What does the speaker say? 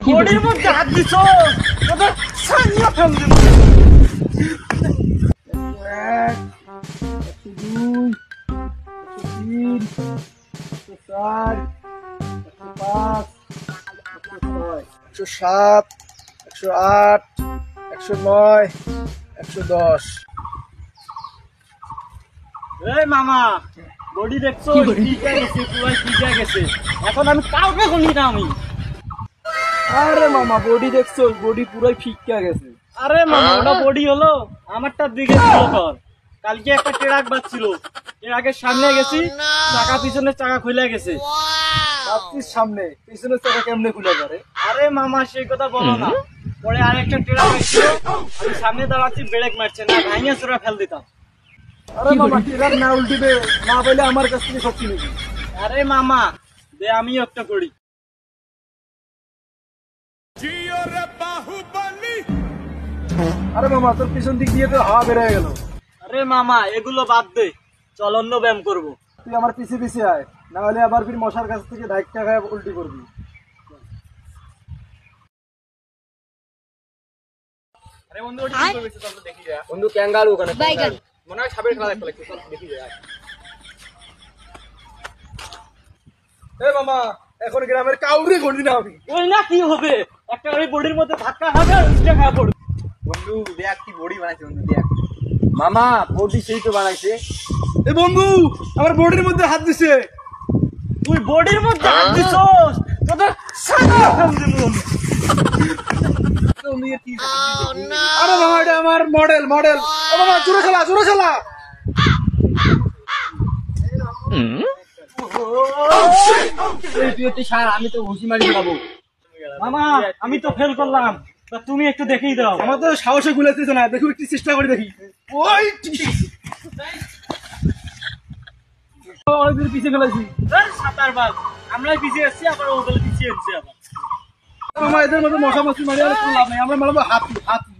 বডির মধ্যে হাত দিছো তোদের সাইয়া ফেল দেব। 1 2 3 4 5 107 108 109 110। এই মামা বডি দেখছো ঠিক গেছে পুরো ঠিক গেছে। এখন আমি কাউকে গুনি না আমি। আরে মামা বডি দেখছো বডি পুরোই ফিক্কা গেছে। আরে মামা ওটা বডি হলো আমারটার দিকে ছিল তোর। কালকে একটা ট্রাক বাজছিল ট্রাকের সামনে গেছি চাকা পিছনের চাকা খুলে গেছে। ভাবছিস সামনে পিছনের চাকা কেমনে খুলে পারে? আরে মামা সেই কথা বলো না। পরে আরেকটা ট্রাক আসছিল আমি সামনে দাঁড়াচ্ছি ব্রেক মারছে না ভাঙিয়ে চোরা ফেল দিতাম। আরে মামা ট্রাক না উল্টিবে না বলে আমার কাছ থেকে শক্তি নেবি। আরে মামা দে আমিও একটা করি। আরে মামা তোর পিছন দিক দিয়ে তো হাওয়া বের হয়ে গেল। আরে মামা এগুলো বাদ দে চল অন্য ব্যায়াম করবো। তুই আমার পিছে পিছে আয় না হলে আবার ফির মশার কাছ থেকে ধাক্কা খায় উল্টি করবি। আরে বন্ধু ওটা কি করবে চল দেখি যা। বন্ধু ক্যাঙ্গারু ওখানে মনে হয় সাপের খেলা দেখতে লাগছে চল দেখি যা। এই মামা এখন গ্রামের কাউরে গন্ডি না হবে। ওই না কি হবে একটা ওই বডির মধ্যে ধাক্কা খাবে আর উল্টে খাওয়া পড়বে। বন্ধু দেখ কি বডি বানাইছে বন্ধু দেখ। মামা বডি সেই তো বানাইছে। এই বন্ধু আমার বডির মধ্যে হাত দিছে। তুই বডির মধ্যে হাত দিছস তোদের সাইয়া ফেল দেব। আরে মামা এটা আমার মডেল মডেল। ও মামা জোরে খেলা জোরে খেলা। আমি তো ঘুষি মারি খাবো। মামা আমি তো ফেল করলাম তুমি একটু দেখেই দাও। আমার তো সাহসে গুলাইতেছে না দেখো একটু চেষ্টা করে দেখি। ওই পিছিয়ে ফেলেছি সাঁতার বাল আমরাই পিছিয়ে এসছি আবার ওগুলো পিছিয়ে এসছি আবার। মামা এদের মধ্যে মশা মাছি মারি আর লাভ নেই আমরা মারবো হাতি হাতি।